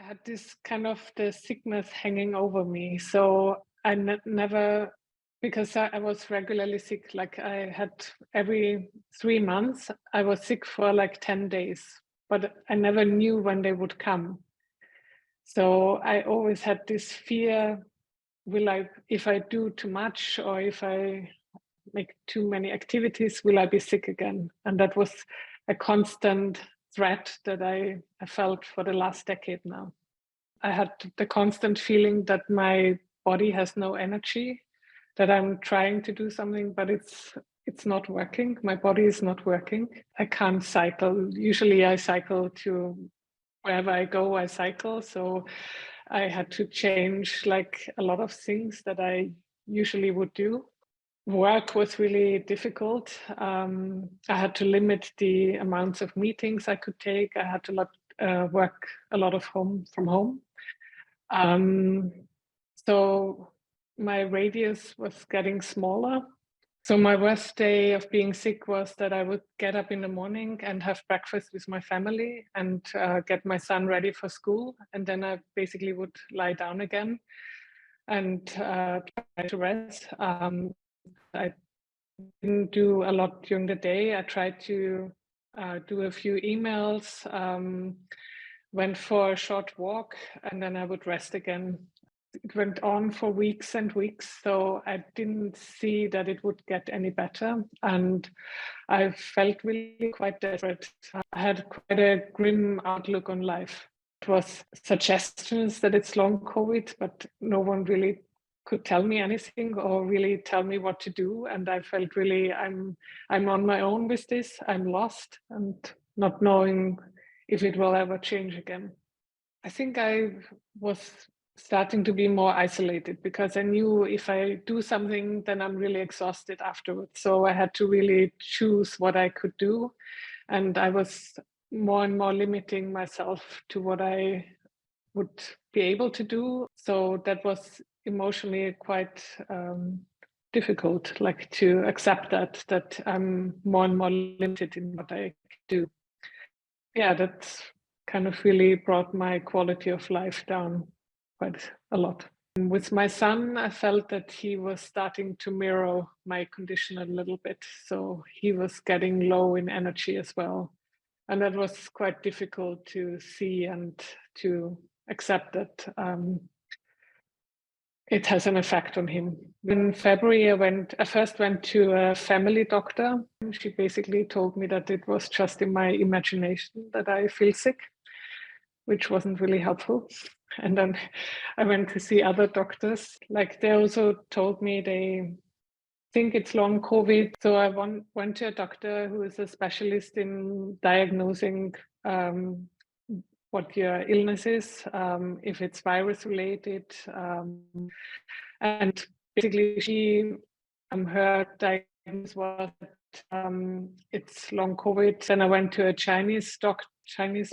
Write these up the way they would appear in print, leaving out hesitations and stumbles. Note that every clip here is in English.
I had this kind of the sickness hanging over me. So I never, because I was regularly sick, like I had every 3 months, I was sick for like 10 days, but I never knew when they would come. So I always had this fear, if I do too much or if I make too many activities, will I be sick again? And that was a constant threat that I felt for the last decade now. I had the constant feeling that my body has no energy, that I'm trying to do something, but it's not working. My body is not working. I can't cycle. Usually I cycle to wherever I go, I cycle. So I had to change like a lot of things that I usually would do. Work was really difficult. I had to limit the amounts of meetings I could take. I had to work a lot of from home. So my radius was getting smaller. So my worst day of being sick was that I would get up in the morning and have breakfast with my family and get my son ready for school. And then I basically would lie down again and try to rest. I didn't do a lot during the day. I tried to do a few emails, went for a short walk, and then I would rest again. It went on for weeks and weeks, so I didn't see that it would get any better. And I felt really quite desperate. I had quite a grim outlook on life. It was suggestions that it's long COVID, but no one really could tell me anything or really tell me what to do. And I felt really, I'm on my own with this. I'm lost and not knowing if it will ever change again. I think I was starting to be more isolated because I knew if I do something, then I'm really exhausted afterwards. So I had to really choose what I could do. And I was more and more limiting myself to what I would be able to do. So that was emotionally quite difficult, like to accept that I'm more and more limited in what I do. Yeah, that's kind of really brought my quality of life down quite a lot. With my son, I felt that he was starting to mirror my condition a little bit. So he was getting low in energy as well. And that was quite difficult to see and to accept that it has an effect on him. In February, I first went to a family doctor. She basically told me that it was just in my imagination that I feel sick, which wasn't really helpful. And then I went to see other doctors. Like they also told me they think it's long COVID. So I went to a doctor who is a specialist in diagnosing what your illness is, if it's virus related. And basically her diagnosis was that it's long COVID. Then I went to a Chinese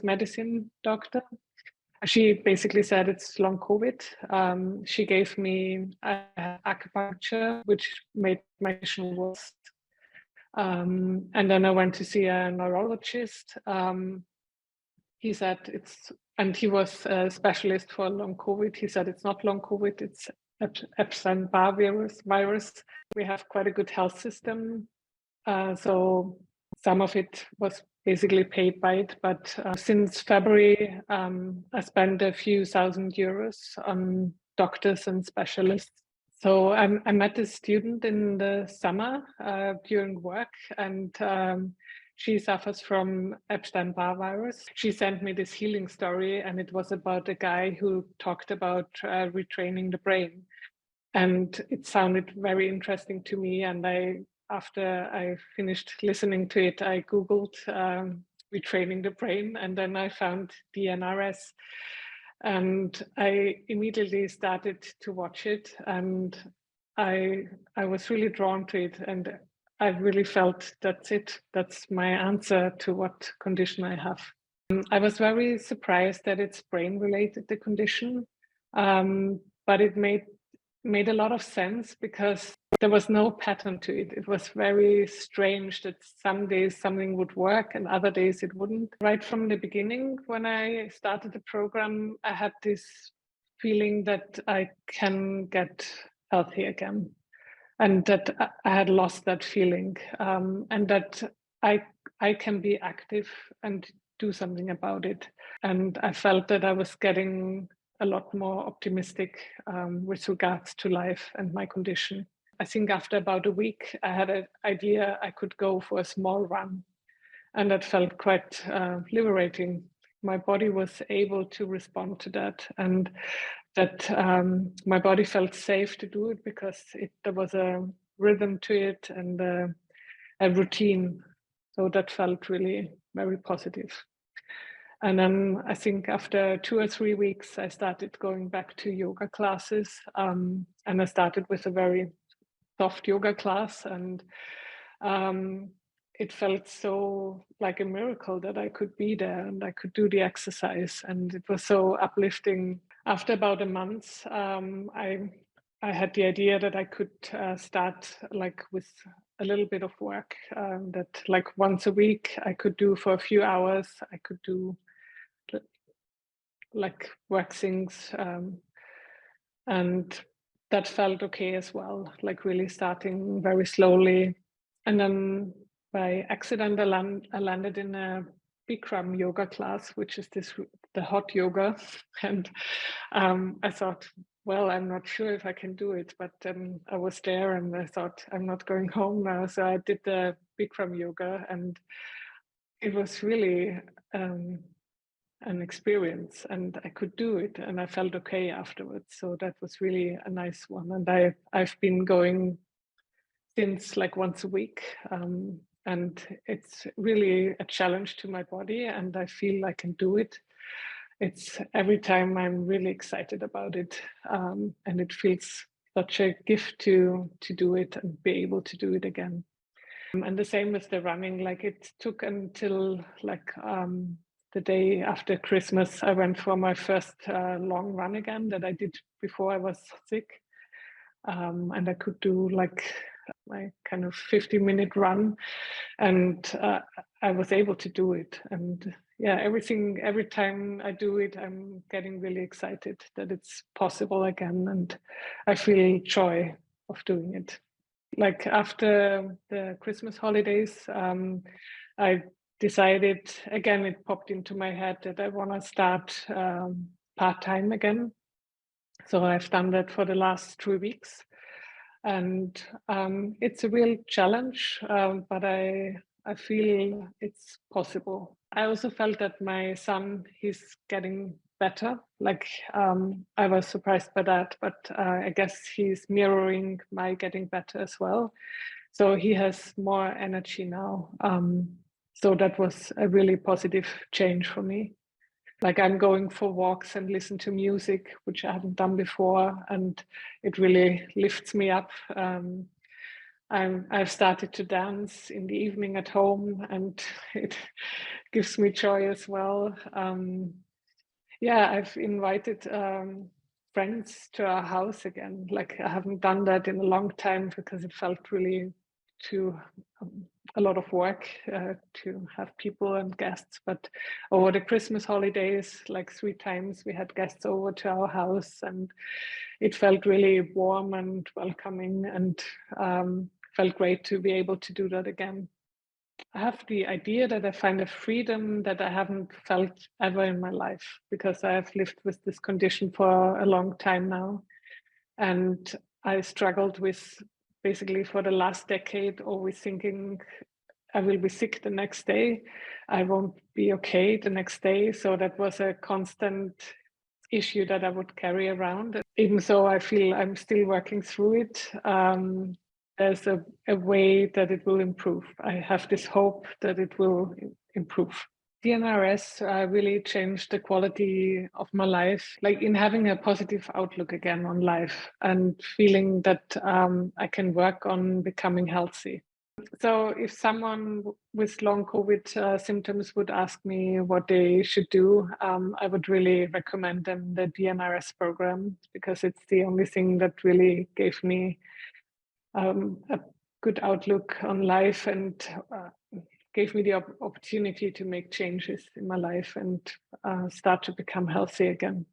medicine doctor. She basically said it's long COVID. She gave me acupuncture, which made my condition worse. And then I went to see a neurologist. He said and he was a specialist for long COVID. He said it's not long COVID, it's Epstein-Barr virus. We have quite a good health system. So some of it was basically paid by it. But since February, I spent a few €1,000 on doctors and specialists. So I met a student in the summer during work, and she suffers from Epstein-Barr virus. She sent me this healing story, and it was about a guy who talked about retraining the brain. And it sounded very interesting to me. And after I finished listening to it, I Googled retraining the brain, and then I found DNRS. And I immediately started to watch it, and I was really drawn to it. And I really felt that's it. That's my answer to what condition I have. I was very surprised that it's brain-related, the condition, but it made a lot of sense because there was no pattern to it. It was very strange that some days something would work and other days it wouldn't. Right from the beginning, when I started the program, I had this feeling that I can get healthy again, and that I had lost that feeling, and that I can be active and do something about it. And I felt that I was getting a lot more optimistic with regards to life and my condition. I think after about a week, I had an idea I could go for a small run, and that felt quite liberating. My body was able to respond to that, and that my body felt safe to do it because there was a rhythm to it and a routine. So that felt really very positive. And then I think after 2 or 3 weeks, I started going back to yoga classes. And I started with a very soft yoga class, and it felt so like a miracle that I could be there and I could do the exercise, and it was so uplifting. After about a month, I had the idea that I could start like with a little bit of work, that like once a week I could do for a few hours. I could do like work things, and that felt okay as well, like really starting very slowly. And then by accident, I landed in a Bikram yoga class, which is the hot yoga. And I thought, well, I'm not sure if I can do it, but I was there and I thought, I'm not going home now. So I did the Bikram yoga, and it was really an experience, and I could do it, and I felt okay afterwards. So that was really a nice one. And I've been going since like once a week, and it's really a challenge to my body, and I feel I can do it. It's every time I'm really excited about it, and it feels such a gift to do it and be able to do it again. And the same with the running. Like it took until like the day after Christmas, I went for my first long run again that I did before I was sick, and I could do like my kind of 50-minute run, and I was able to do it. And yeah, every time I do it, I'm getting really excited that it's possible again, and I feel joy of doing it. Like after the Christmas holidays, I decided again, it popped into my head that I want to start part-time again. So I've done that for the last 3 weeks, and it's a real challenge, but I feel it's possible. I also felt that my son, he's getting better. Like I was surprised by that, but I guess he's mirroring my getting better as well. So he has more energy now. So that was a really positive change for me. Like I'm going for walks and listen to music, which I haven't done before, and it really lifts me up. I've started to dance in the evening at home, and it gives me joy as well. Yeah, I've invited friends to our house again. Like I haven't done that in a long time because it felt really too a lot of work to have people and guests. But over the Christmas holidays, like 3 times we had guests over to our house, and it felt really warm and welcoming, and felt great to be able to do that again. I have the idea that I find a freedom that I haven't felt ever in my life, because I have lived with this condition for a long time now. And I struggled with basically for the last decade, always thinking I will be sick the next day. I won't be okay the next day. So that was a constant issue that I would carry around. Even though I feel I'm still working through it, there's a way that it will improve. I have this hope that it will improve. DNRS really changed the quality of my life, like in having a positive outlook again on life and feeling that I can work on becoming healthy. So if someone with long COVID symptoms would ask me what they should do, I would really recommend them the DNRS program, because it's the only thing that really gave me a good outlook on life, and gave me the opportunity to make changes in my life and start to become healthy again.